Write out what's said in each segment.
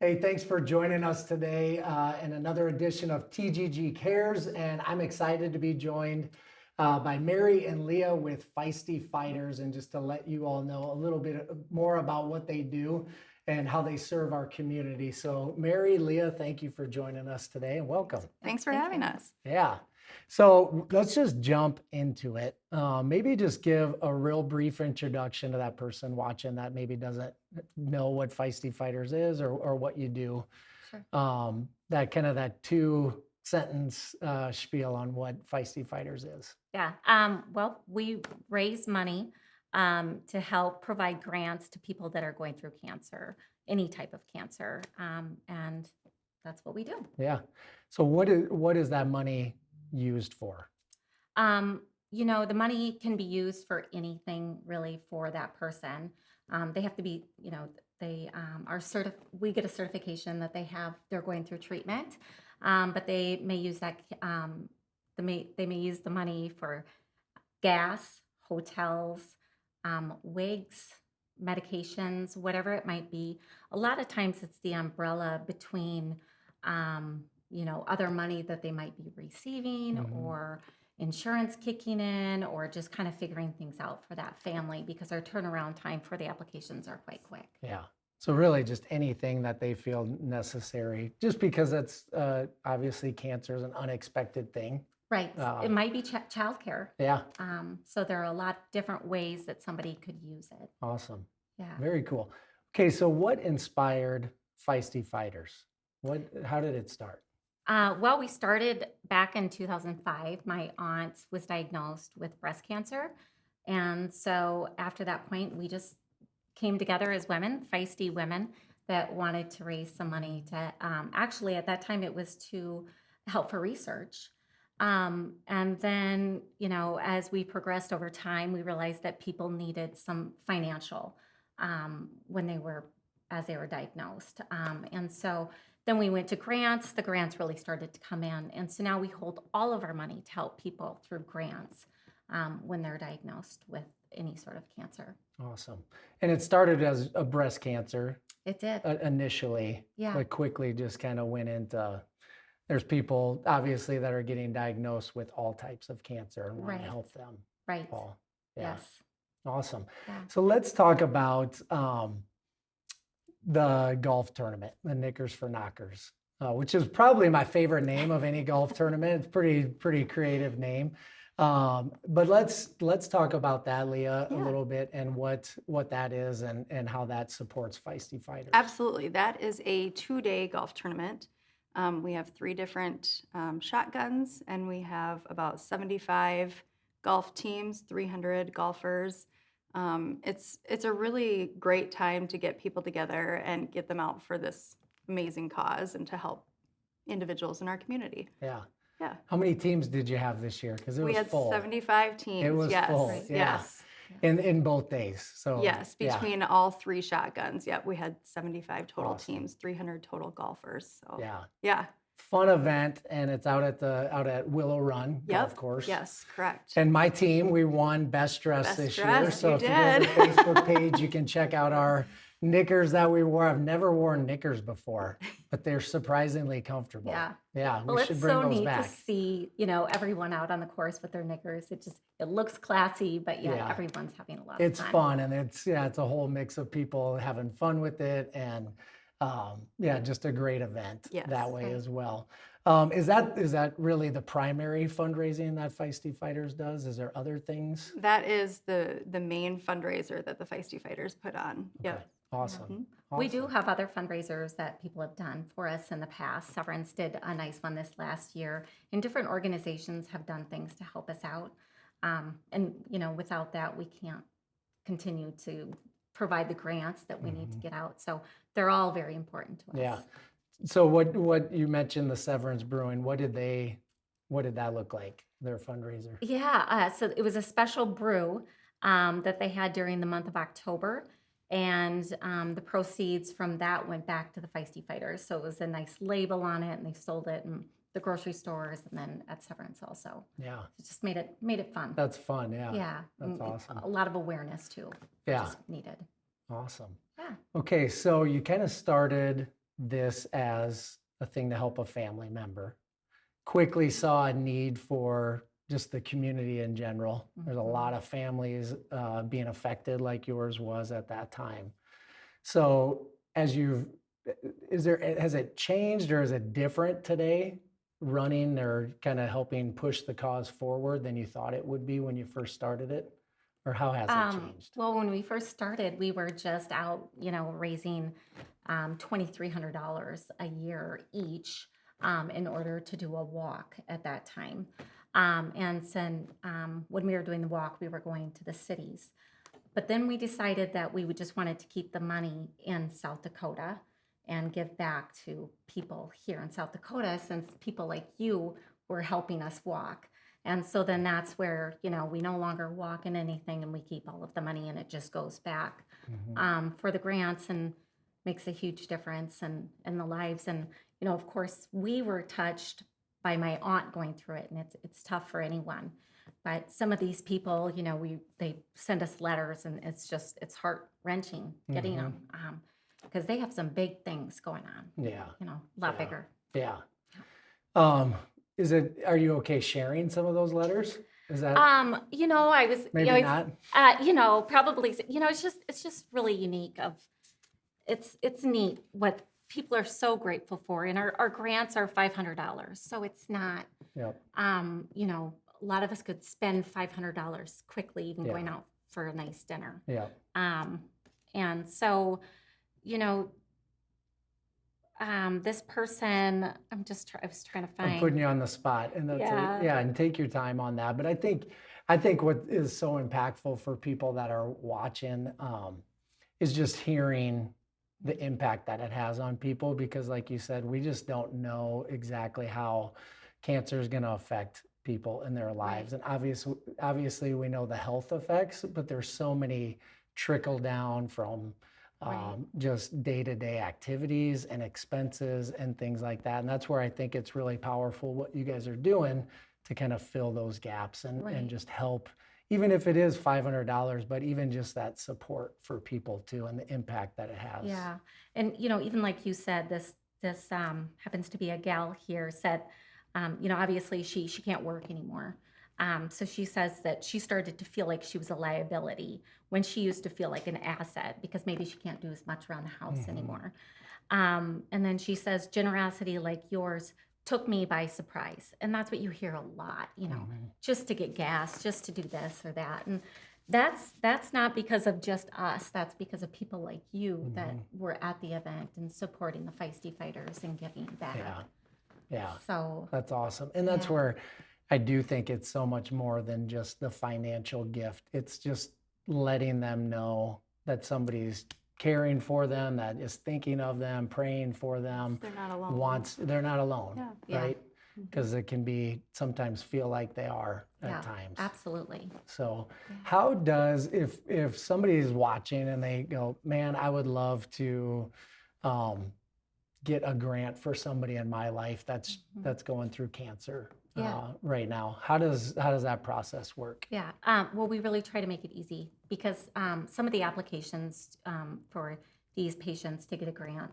Hey, thanks for joining us today in another edition of TGG Cares. And I'm excited to be joined by Mary and Leah with Feisty Fighters. And just to let you all know a little bit more about what they do and how they serve our community. So, Mary, Leah, thank you for joining us today and welcome. Thanks for having us. Yeah. So let's just jump into it. Maybe just give a real brief introduction to that person watching that maybe doesn't know what Feisty Fighters is or what you do. Sure. That kind of that 2 sentence spiel on what Feisty Fighters is. Yeah. Well, we raise money to help provide grants to people that are going through cancer, any type of cancer, and that's what we do. Yeah. So what is that money used for? The money can be used for anything really for that person. They have to be, they are we get a certification that they're going through treatment, but they may use they may use the money for gas, hotels, wigs, medications, whatever it might be. A lot of times it's the umbrella between, other money that they might be receiving or insurance kicking in or just kind of figuring things out for that family because our turnaround time for the applications are quite quick. Yeah. So really just anything that they feel necessary, just because it's obviously cancer is an unexpected thing. Right. It might be childcare. Yeah. So there are a lot of different ways that somebody could use it. Awesome. Yeah. Very cool. Okay. So what inspired Feisty Fighters? How did it start? Well, we started back in 2005. My aunt was diagnosed with breast cancer. And so after that point, we just came together as women, feisty women, that wanted to raise some money to actually, at that time, it was to help for research. And then, as we progressed over time, we realized that people needed some financial as they were diagnosed. And so then we went to grants. The grants really started to come in. And so now we hold all of our money to help people through grants when they're diagnosed with any sort of cancer. Awesome. And it started as a breast cancer It did. initially, Yeah. but quickly just kind of went into, there's people obviously that are getting diagnosed with all types of cancer and want Right. to help them. Right. All. Yeah. Yes. Awesome. Yeah. So let's talk about the golf tournament, the Knickers for Knockers, which is probably my favorite name of any golf tournament. It's pretty creative name. But let's talk about that, Leah, a Yeah. little bit and what that is and how that supports Feisty Fighters. Absolutely. That is a 2-day golf tournament. We have 3 different shotguns, and we have about 75 golf teams, 300 golfers. It's a really great time to get people together and get them out for this amazing cause and to help individuals in our community. Yeah. Yeah. How many teams did you have this year? Because it We was had full. 75 teams. It was yes. full. Right. Yeah. Yes. In both days. So Yes, yeah. between all 3 shotguns. Yep, we had 75 total Awesome. teams, 300 total golfers. So Yeah. yeah. Fun event, and it's out at Willow Run Yep. Golf Course. Yes, correct. And my team, we won Best Dress Best this year. Dress, So you if you go to the did. Facebook page, you can check out our knickers that we wore. I've never worn knickers before, but they're surprisingly comfortable. Yeah. Yeah, Well, we it's should bring so those neat back. to see, everyone out on the course with their knickers. It looks classy, but yet Yeah. everyone's having a lot It's of fun, and it's a whole mix of people having fun with it, and just a great event Yes. that way Right. as well. Is that really the primary fundraising that Feisty Fighters does? Is there other things? That is the main fundraiser that the Feisty Fighters put on. Okay. Yep. Awesome. We do Awesome. have other fundraisers that people have done for us in the past. Severance did a nice one this last year, and different organizations have done things to help us out. Without that, we can't continue to provide the grants that we need to get out. So they're all very important to us. Yeah. So what you mentioned, the Severance Brewing, what did that look like, their fundraiser? Yeah, so it was a special brew that they had during the month of October, and the proceeds from that went back to the Feisty Fighters. So it was a nice label on it, and they sold it in the grocery stores and then at Severance also. Yeah, It just made it fun. that's fun. Yeah. Yeah, That's and awesome. a lot of awareness too, which Yeah. is needed. Awesome. Yeah. Okay, so you kind of started this as a thing to help a family member. Quickly saw a need for just the community in general. There's a lot of families being affected like yours was at that time. So as you've, has it changed or is it different today running or kind of helping push the cause forward than you thought it would be when you first started it? Or how has it changed? Well, when we first started, we were just out, raising $2,300 a year each in order to do a walk at that time. And then when we were doing the walk, we were going to the cities. But then we decided that we would just wanted to keep the money in South Dakota and give back to people here in South Dakota, since people like you were helping us walk. And so then that's where, we no longer walk in anything and we keep all of the money and it just goes back for the grants and makes a huge difference in the lives. And, of course, we were touched by my aunt going through it, and it's tough for anyone. But some of these people, they send us letters, and it's heart-wrenching getting them because they have some big things going on. Yeah. A lot bigger. Yeah. Are you okay sharing some of those letters? Is that I was maybe not? Probably, it's just really unique it's neat what people are so grateful for. And our grants are $500. So it's not, Yep. a lot of us could spend $500 quickly, even going out for a nice dinner. Yeah. And so, this person, I was trying to find. I'm putting you on the spot, and and take your time on that. But I think what is so impactful for people that are watching is just hearing the impact that it has on people, because like you said, we just don't know exactly how cancer is going to affect people in their lives. And obviously we know the health effects, but there's so many trickle down from just day-to-day activities and expenses and things like that. And that's where I think it's really powerful what you guys are doing to kind of fill those gaps and just help, even if it is $500, but even just that support for people too, and the impact that it has. Yeah. And, even like you said, this happens to be a gal here, said, obviously she can't work anymore. So she says that she started to feel like she was a liability when she used to feel like an asset, because maybe she can't do as much around the house anymore. And then she says, generosity like yours took me by surprise. And that's what you hear a lot, just to get gas, just to do this or that. And that's not because of just us. That's because of people like you that were at the event and supporting the Feisty Fighters and giving back. Yeah. So that's awesome. And that's where I do think it's so much more than just the financial gift. It's just letting them know that somebody's caring for them, that is thinking of them, praying for them. They're not alone. They're not alone, Yeah. right? Because it can be sometimes feel like they are at times. Absolutely. So how does, if somebody is watching and they go, man, I would love to get a grant for somebody in my life that's going through cancer right now, how does that process work? Yeah. Well, we really try to make it easy, because some of the applications for these patients to get a grant,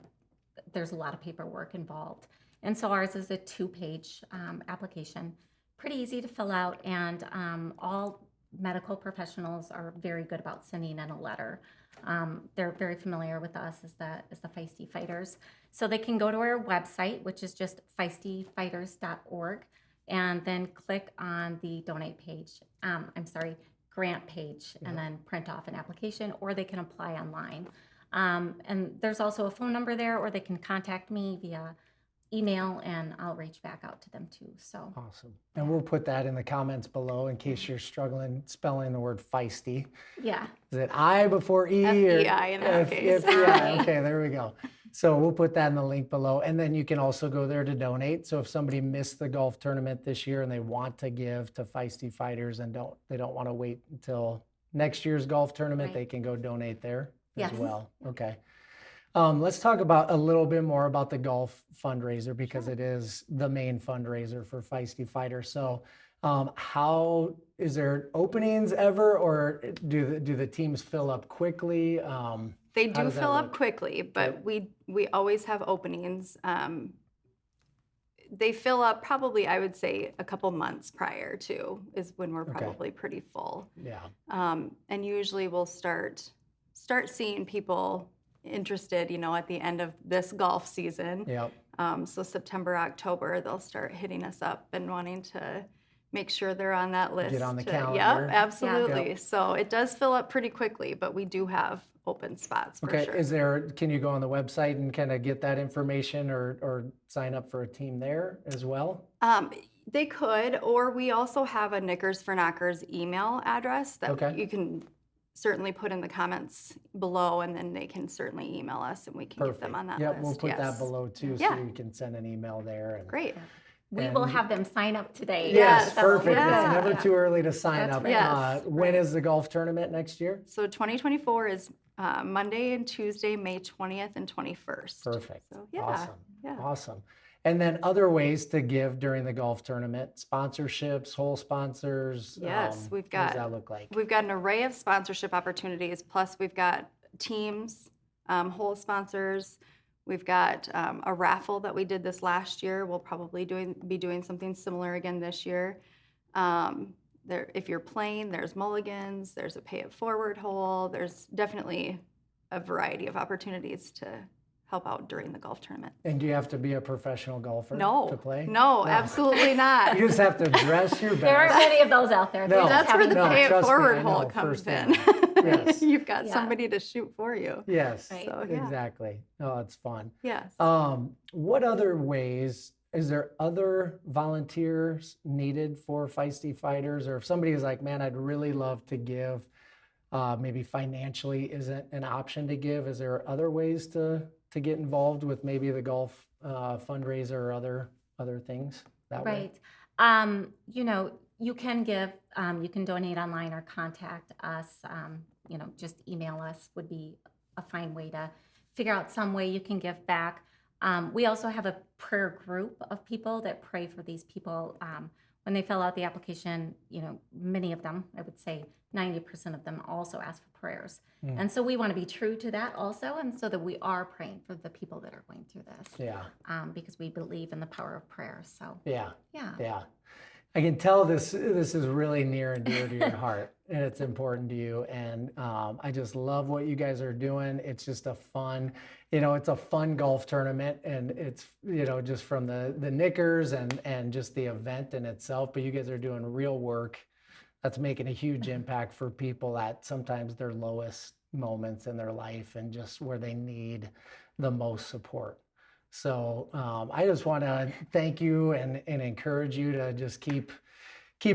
there's a lot of paperwork involved. And so ours is a 2-page application, pretty easy to fill out, and all medical professionals are very good about sending in a letter. They're very familiar with us as the Feisty Fighters. So they can go to our website, which is just feistyfighters.org, and then click on the donate page. Grant page, and then print off an application, or they can apply online. And there's also a phone number there, or they can contact me via email, and I'll reach back out to them too. So awesome. And we'll put that in the comments below in case you're struggling spelling the word feisty. Yeah. Is it I before E? F-E-I in that case. F-E-I. Okay, there we go. So we'll put that in the link below. And then you can also go there to donate. So if somebody missed the golf tournament this year and they want to give to Feisty Fighters and they don't want to wait until next year's golf tournament, they can go donate there as well. Okay. Let's talk about a little bit more about the golf fundraiser, because it is the main fundraiser for Feisty Fighters. So How is there openings ever, or do the teams fill up quickly? They How do does that fill up look? quickly, but we always have openings. They fill up probably, I would say, a couple months prior to is when we're Okay. probably pretty full. Yeah. And usually we'll start seeing people interested, at the end of this golf season. Yep. So September, October, they'll start hitting us up and wanting to make sure they're on that list. on the to- calendar. Yep, absolutely. Yep. So it does fill up pretty quickly, but we do have open spots for Okay. sure. Can you go on the website and kind of get that information or sign up for a team there as well? They could, or we also have a Knickers for Knockers email address that Okay. you can certainly put in the comments below, and then they can certainly email us and we can get them on that Yep, list. we'll put that Yes. below too, so Yeah. you can send an email there. And, Great. We will And- have them sign up today. Yes, Yes, perfect. yeah. It's never too early to sign That's up. right. Yes, When is the golf tournament next year? So 2024 is Monday and Tuesday, May 20th and 21st. Perfect. So yeah, Awesome. yeah. Awesome. And then other ways to give during the golf tournament, sponsorships, hole sponsors. Yes, we've What does got- that look like? We've got an array of sponsorship opportunities. Plus, we've got teams, hole sponsors. We've got a raffle that we did this last year. We'll probably be doing something similar again this year. If you're playing, there's mulligans. There's a pay it forward hole. There's definitely a variety of opportunities to help out during the golf tournament. And do you have to be a professional golfer No, to play? no, absolutely not. You just have to dress your There aren't best. many of those out there. They No. just That's where happen the to No, be. pay it trust me, forward I hole know comes in. firsthand. Yes. You've got Yeah. somebody to shoot for you. Yes, Right. So, yeah. exactly. Oh, it's fun. Yes. What other ways, is there other volunteers needed for Feisty Fighters? Or if somebody is like, man, I'd really love to give, maybe financially isn't an option to give, is there other ways to get involved with maybe the golf fundraiser or other things that way? Right. You can give, you can donate online or contact us. Just email us would be a fine way to figure out some way you can give back. We also have a prayer group of people that pray for these people. When they fill out the application, many of them, I would say 90% of them also ask for prayers. And so we want to be true to that also, and so that we are praying for the people that are going through this. Yeah, Because we believe in the power of prayer. So, yeah. yeah. Yeah. I can tell this is really near and dear to your heart, and it's important to you. And I just love what you guys are doing. It's just a fun, it's a fun golf tournament, and it's, just from the knickers and just the event in itself. But you guys are doing real work that's making a huge impact for people at sometimes their lowest moments in their life and just where they need the most support. So I just want to thank you and encourage you to just keep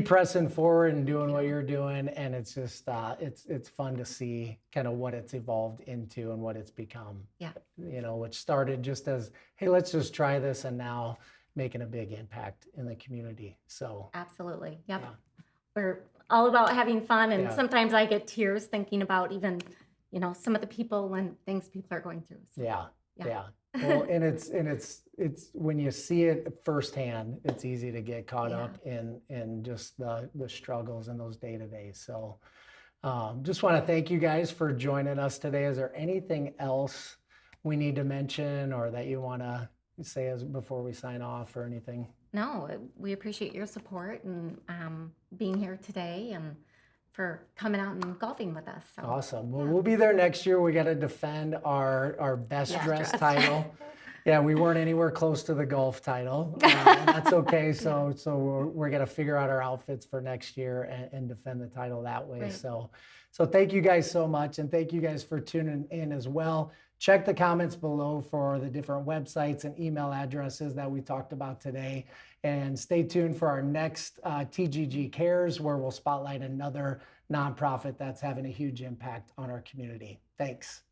pressing forward and doing what you're doing. And it's just it's fun to see kind of what it's evolved into and what it's become. Yeah. Which started just as, hey, let's just try this, and now making a big impact in the community. So Absolutely. Yep. Yeah. We're all about having fun, and Yeah. sometimes I get tears thinking about even, some of the people and things people are going through. So, yeah. Yeah. Well, and it's when you see it firsthand, it's easy to get caught Yeah. up in just the struggles in those day-to-day. So just want to thank you guys for joining us today. Is there anything else we need to mention or that you want to say before we sign off or anything? No, we appreciate your support and being here today and for coming out and golfing with us. So. Awesome. Well, we'll be there next year. We got to defend our best Best dressed dressed. title. Yeah, we weren't anywhere close to the golf title. And that's okay. So we're gonna figure out our outfits for next year and defend the title that way. Right. So thank you guys so much, and thank you guys for tuning in as well. Check the comments below for the different websites and email addresses that we talked about today. And stay tuned for our next TGG Cares, where we'll spotlight another nonprofit that's having a huge impact on our community. Thanks.